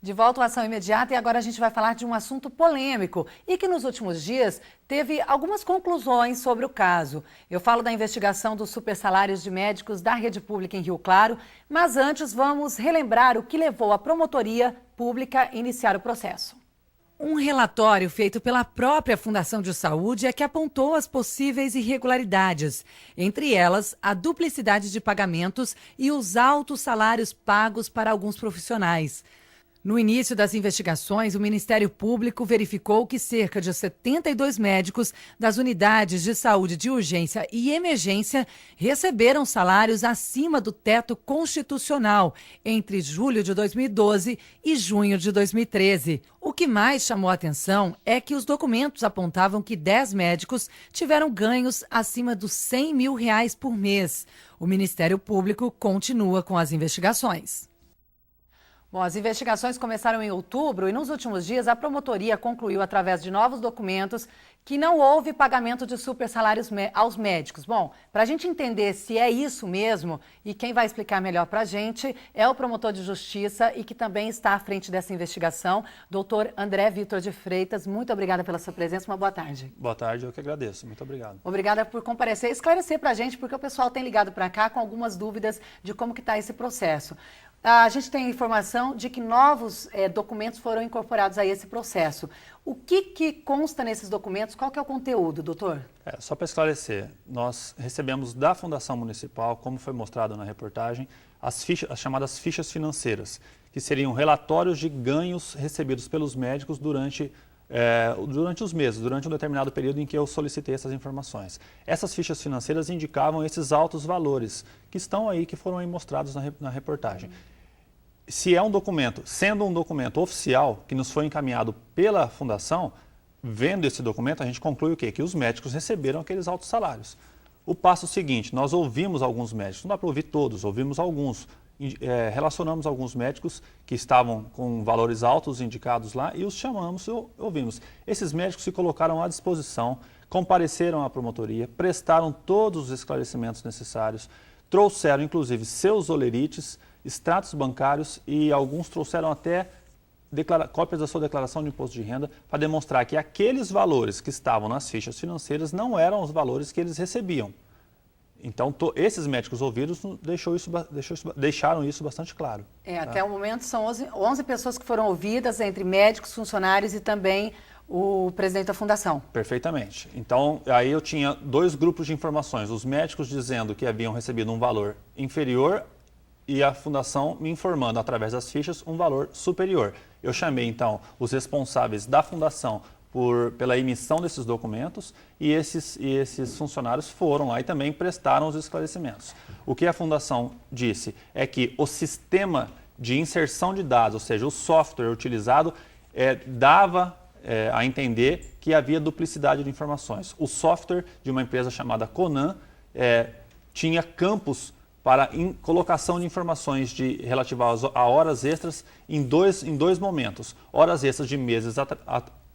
De volta à Ação Imediata e agora a gente vai falar de um assunto polêmico e que nos últimos dias teve algumas conclusões sobre o caso. Eu falo da investigação dos supersalários de médicos da rede pública em Rio Claro, mas antes vamos relembrar o que levou a promotoria pública a iniciar o processo. Um relatório feito pela própria Fundação de Saúde é que apontou as possíveis irregularidades, entre elas a duplicidade de pagamentos e os altos salários pagos para alguns profissionais. No início das investigações, o Ministério Público verificou que cerca de 72 médicos das unidades de saúde de urgência e emergência receberam salários acima do teto constitucional entre julho de 2012 e junho de 2013. O que mais chamou a atenção é que os documentos apontavam que 10 médicos tiveram ganhos acima dos R$100 mil por mês. O Ministério Público continua com as investigações. Bom, as investigações começaram em outubro e nos últimos dias a promotoria concluiu através de novos documentos que não houve pagamento de supersalários aos médicos. Bom, para a gente entender se é isso mesmo e quem vai explicar melhor para a gente é o promotor de justiça e que também está à frente dessa investigação, doutor André Vitor de Freitas. Muito obrigada pela sua presença, uma boa tarde. Boa tarde, eu que agradeço. Muito obrigado. Obrigada por comparecer e esclarecer para a gente, porque o pessoal tem ligado para cá com algumas dúvidas de como que está esse processo. A gente tem informação de que novos documentos foram incorporados a esse processo. O que consta nesses documentos? Qual que é o conteúdo, doutor? Só para esclarecer, nós recebemos da Fundação Municipal, como foi mostrado na reportagem, as chamadas fichas financeiras, que seriam relatórios de ganhos recebidos pelos médicos durante os meses, durante um determinado período em que eu solicitei essas informações. Essas fichas financeiras indicavam esses altos valores que estão aí, que foram aí mostrados na reportagem. Se é um documento, sendo um documento oficial que nos foi encaminhado pela Fundação, vendo esse documento, a gente conclui o quê? Que os médicos receberam aqueles altos salários. O passo seguinte, nós ouvimos alguns médicos, não dá para ouvir todos, ouvimos alguns, relacionamos alguns médicos que estavam com valores altos indicados lá e os chamamos e ouvimos. Esses médicos se colocaram à disposição, compareceram à promotoria, prestaram todos os esclarecimentos necessários, trouxeram inclusive seus olerites, extratos bancários e alguns trouxeram até cópias da sua declaração de imposto de renda para demonstrar que aqueles valores que estavam nas fichas financeiras não eram os valores que eles recebiam. Então, esses médicos ouvidos deixaram isso bastante claro. Até o momento são 11 pessoas que foram ouvidas, entre médicos, funcionários e também o presidente da fundação. Perfeitamente. Então, aí eu tinha dois grupos de informações. Os médicos dizendo que haviam recebido um valor inferior e a fundação me informando, através das fichas, um valor superior. Eu chamei, então, os responsáveis da fundação pela emissão desses documentos e esses funcionários foram lá e também prestaram os esclarecimentos. O que a fundação disse é que o sistema de inserção de dados, ou seja, o software utilizado, dava a entender que havia duplicidade de informações. O software de uma empresa chamada Conan tinha campos para colocação de informações relativas a horas extras em dois momentos. Horas extras de meses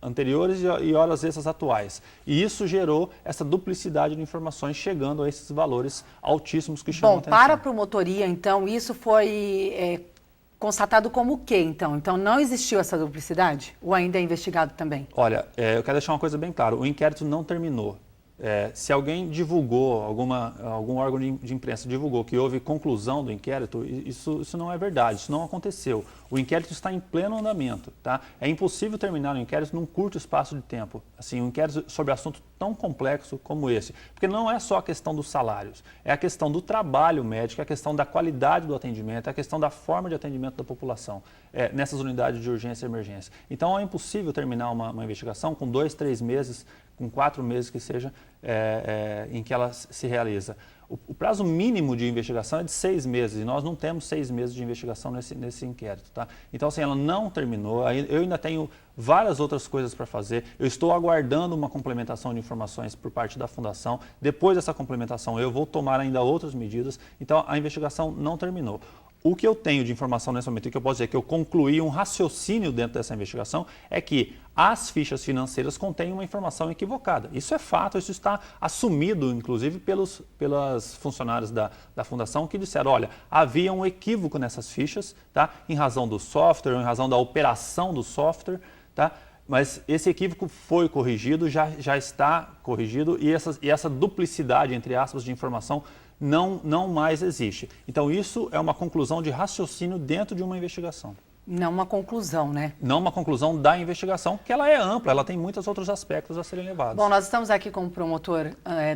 anteriores e horas extras atuais. E isso gerou essa duplicidade de informações, chegando a esses valores altíssimos que chamam a atenção. Bom, para a promotoria, então, isso foi constatado como o quê, então? Então, não existiu essa duplicidade? Ou ainda é investigado também? Olha, eu quero deixar uma coisa bem clara. O inquérito não terminou. Se alguém divulgou, algum órgão de imprensa divulgou que houve conclusão do inquérito, isso não é verdade, isso não aconteceu. O inquérito está em pleno andamento, tá? É impossível terminar o inquérito num curto espaço de tempo. Assim, um inquérito sobre assunto tão complexo como esse. Porque não é só a questão dos salários, é a questão do trabalho médico, é a questão da qualidade do atendimento, é a questão da forma de atendimento da população nessas unidades de urgência e emergência. Então é impossível terminar uma investigação com 2, 3 meses, com 4 meses que seja, em que ela se realiza. O prazo mínimo de investigação é de 6 meses e nós não temos 6 meses de investigação nesse inquérito. Tá? Então, assim, ela não terminou, eu ainda tenho várias outras coisas para fazer, eu estou aguardando uma complementação de informações por parte da Fundação. Depois dessa complementação, eu vou tomar ainda outras medidas, então a investigação não terminou. O que eu tenho de informação nesse momento, e que eu posso dizer que eu concluí um raciocínio dentro dessa investigação, é que as fichas financeiras contêm uma informação equivocada. Isso é fato, isso está assumido, inclusive, pelas funcionários da Fundação que disseram, olha, havia um equívoco nessas fichas, tá? Em razão do software, em razão da operação do software, tá? Mas esse equívoco foi corrigido, já está corrigido e essa duplicidade, entre aspas, de informação não mais existe. Então, isso é uma conclusão de raciocínio dentro de uma investigação. Não uma conclusão, né? Não uma conclusão da investigação, que ela é ampla, ela tem muitos outros aspectos a serem levados. Bom, nós estamos aqui com o promotor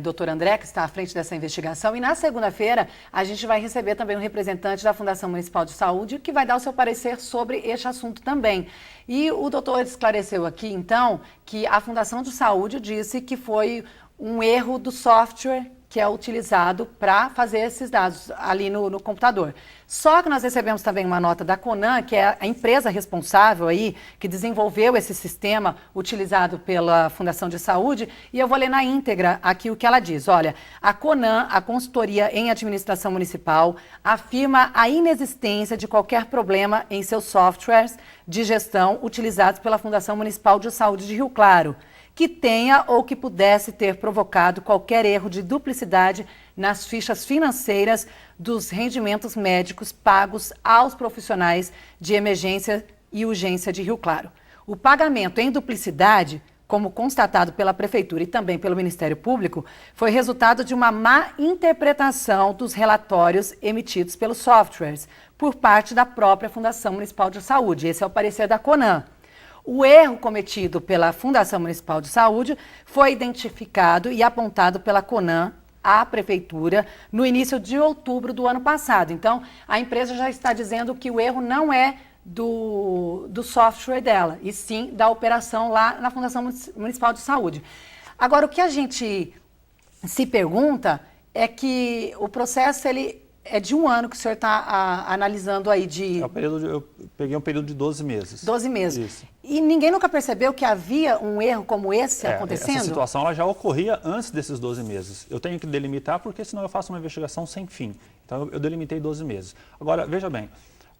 Dr. André, que está à frente dessa investigação, e na segunda-feira a gente vai receber também um representante da Fundação Municipal de Saúde, que vai dar o seu parecer sobre este assunto também. E o doutor esclareceu aqui, então, que a Fundação de Saúde disse que foi um erro do software que é utilizado para fazer esses dados ali no computador. Só que nós recebemos também uma nota da Conan, que é a empresa responsável aí, que desenvolveu esse sistema utilizado pela Fundação de Saúde, e eu vou ler na íntegra aqui o que ela diz. Olha, a Conan, a consultoria em administração municipal, afirma a inexistência de qualquer problema em seus softwares de gestão utilizados pela Fundação Municipal de Saúde de Rio Claro, que tenha ou que pudesse ter provocado qualquer erro de duplicidade nas fichas financeiras dos rendimentos médicos pagos aos profissionais de emergência e urgência de Rio Claro. O pagamento em duplicidade, como constatado pela Prefeitura e também pelo Ministério Público, foi resultado de uma má interpretação dos relatórios emitidos pelos softwares por parte da própria Fundação Municipal de Saúde. Esse é o parecer da Conan. O erro cometido pela Fundação Municipal de Saúde foi identificado e apontado pela Conan à Prefeitura no início de outubro do ano passado. Então, a empresa já está dizendo que o erro não é do software dela, e sim da operação lá na Fundação Municipal de Saúde. Agora, o que a gente se pergunta é que o processo é de um ano que o senhor está analisando aí de... Eu peguei um período de 12 meses. 12 meses. Isso. E ninguém nunca percebeu que havia um erro como esse acontecendo? Essa situação ela já ocorria antes desses 12 meses. Eu tenho que delimitar porque senão eu faço uma investigação sem fim. Então eu delimitei 12 meses. Agora, veja bem,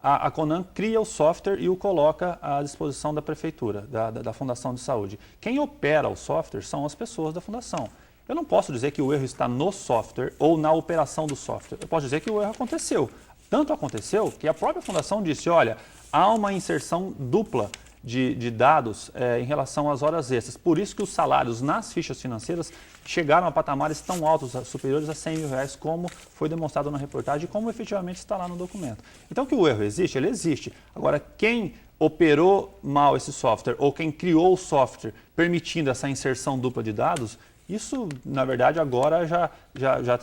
a Conan cria o software e o coloca à disposição da Prefeitura, da Fundação de Saúde. Quem opera o software são as pessoas da Fundação. Eu não posso dizer que o erro está no software ou na operação do software. Eu posso dizer que o erro aconteceu. Tanto aconteceu que a própria Fundação disse, olha, há uma inserção dupla de dados em relação às horas extras. Por isso que os salários nas fichas financeiras chegaram a patamares tão altos, superiores a R$100 mil, como foi demonstrado na reportagem e como efetivamente está lá no documento. Então, que o erro existe? Ele existe. Agora, quem operou mal esse software ou quem criou o software permitindo essa inserção dupla de dados, isso, na verdade, agora já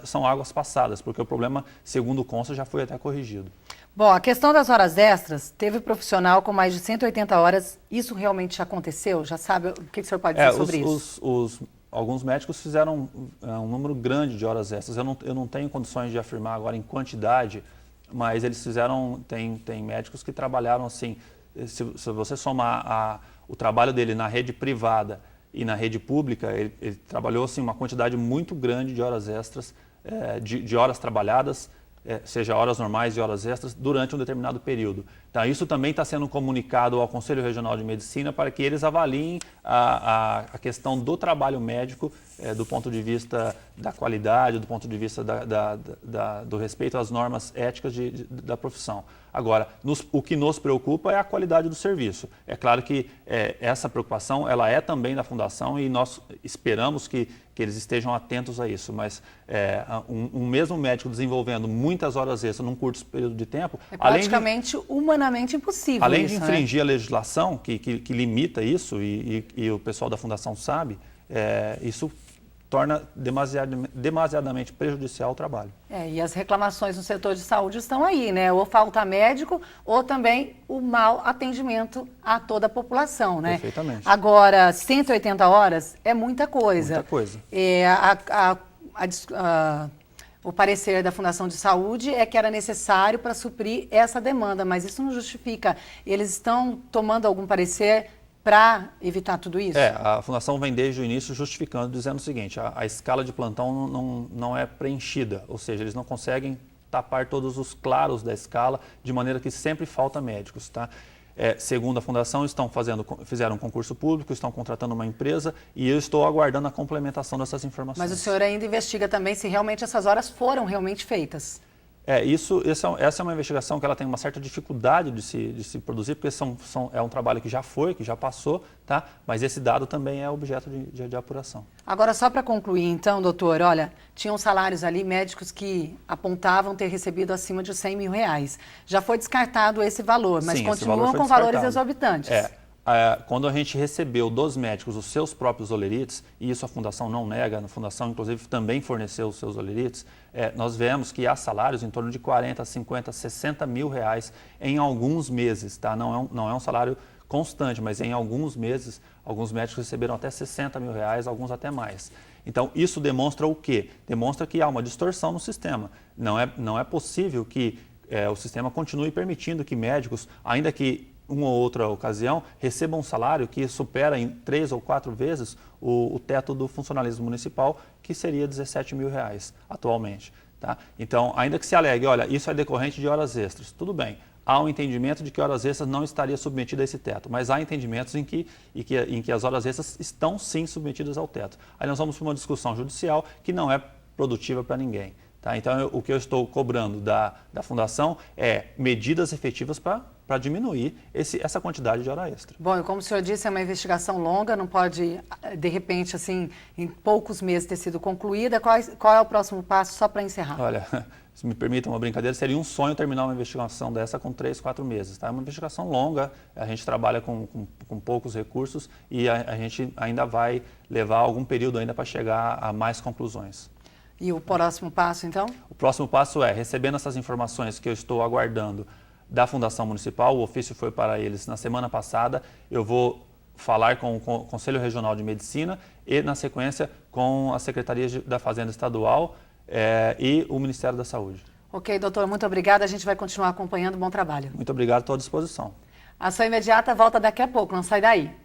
são águas passadas, porque o problema, segundo consta, já foi até corrigido. Bom, a questão das horas extras, teve profissional com mais de 180 horas, isso realmente aconteceu? Já sabe o que o senhor pode dizer sobre isso? Alguns médicos fizeram um número grande de horas extras. Eu não tenho condições de afirmar agora em quantidade, mas eles fizeram, tem médicos que trabalharam assim, se você somar o trabalho dele na rede privada e na rede pública, ele trabalhou assim, uma quantidade muito grande de horas extras, de horas trabalhadas, seja horas normais e horas extras, durante um determinado período. Então, isso também está sendo comunicado ao Conselho Regional de Medicina para que eles avaliem a questão do trabalho médico do ponto de vista da qualidade, do ponto de vista do respeito às normas éticas da profissão. Agora, o que nos preocupa é a qualidade do serviço. É claro que essa preocupação ela é também da Fundação e nós esperamos que eles estejam atentos a isso, mas um mesmo médico desenvolvendo muitas horas extras num curto período de tempo... É praticamente humanamente impossível. Além isso, de infringir a legislação que limita isso, e o pessoal da Fundação sabe, isso torna demasiadamente prejudicial o trabalho. E as reclamações no setor de saúde estão aí, né? Ou falta médico, ou também o mau atendimento a toda a população, né? Perfeitamente. Agora, 180 horas é muita coisa. Muita coisa. O parecer da Fundação de Saúde é que era necessário para suprir essa demanda, mas isso não justifica. Eles estão tomando algum parecer para evitar tudo isso? A Fundação vem desde o início justificando, dizendo o seguinte, a escala de plantão não é preenchida, ou seja, eles não conseguem tapar todos os claros da escala, de maneira que sempre falta médicos, tá? Segundo a Fundação, fizeram um concurso público, estão contratando uma empresa e eu estou aguardando a complementação dessas informações. Mas o senhor ainda investiga também se realmente essas horas foram realmente feitas? Essa é uma investigação que ela tem uma certa dificuldade de se produzir, porque é um trabalho que já passou, tá? Mas esse dado também é objeto de apuração. Agora, só para concluir, então, doutor, olha, tinham salários ali, médicos que apontavam ter recebido acima de R$100 mil. Já foi descartado esse valor, mas Sim, continuam com valores exorbitantes. Quando a gente recebeu dos médicos os seus próprios olerites, e isso a Fundação não nega, a Fundação inclusive também forneceu os seus olerites, nós vemos que há salários em torno de 40, 50, 60 mil reais em alguns meses, tá? Não é um salário constante, mas em alguns meses, alguns médicos receberam até 60 mil reais, alguns até mais. Então, isso demonstra o quê? Demonstra que há uma distorção no sistema. Não é possível que o sistema continue permitindo que médicos, ainda que uma ou outra ocasião, recebam um salário que supera em 3 ou 4 vezes o teto do funcionalismo municipal, que seria 17 mil reais atualmente. Tá? Então, ainda que se alegue, olha, isso é decorrente de horas extras, tudo bem. Há um entendimento de que horas extras não estaria submetida a esse teto, mas há entendimentos em que as horas extras estão sim submetidas ao teto. Aí nós vamos para uma discussão judicial que não é produtiva para ninguém. Tá? Então, o que eu estou cobrando da Fundação é medidas efetivas para diminuir essa quantidade de hora extra. Bom, e como o senhor disse, é uma investigação longa, não pode, de repente, assim, em poucos meses ter sido concluída. Qual é o próximo passo, só para encerrar? Olha, se me permitam uma brincadeira, seria um sonho terminar uma investigação dessa com 3, 4 meses. Tá? É uma investigação longa, a gente trabalha com poucos recursos e a gente ainda vai levar algum período ainda para chegar a mais conclusões. E o próximo passo, então? O próximo passo recebendo essas informações que eu estou aguardando da Fundação Municipal, o ofício foi para eles na semana passada, eu vou falar com o Conselho Regional de Medicina e, na sequência, com a Secretaria da Fazenda Estadual e o Ministério da Saúde. Ok, doutor, muito obrigada. A gente vai continuar acompanhando. Bom trabalho. Muito obrigado, estou à disposição. A ação imediata volta daqui a pouco, não sai daí.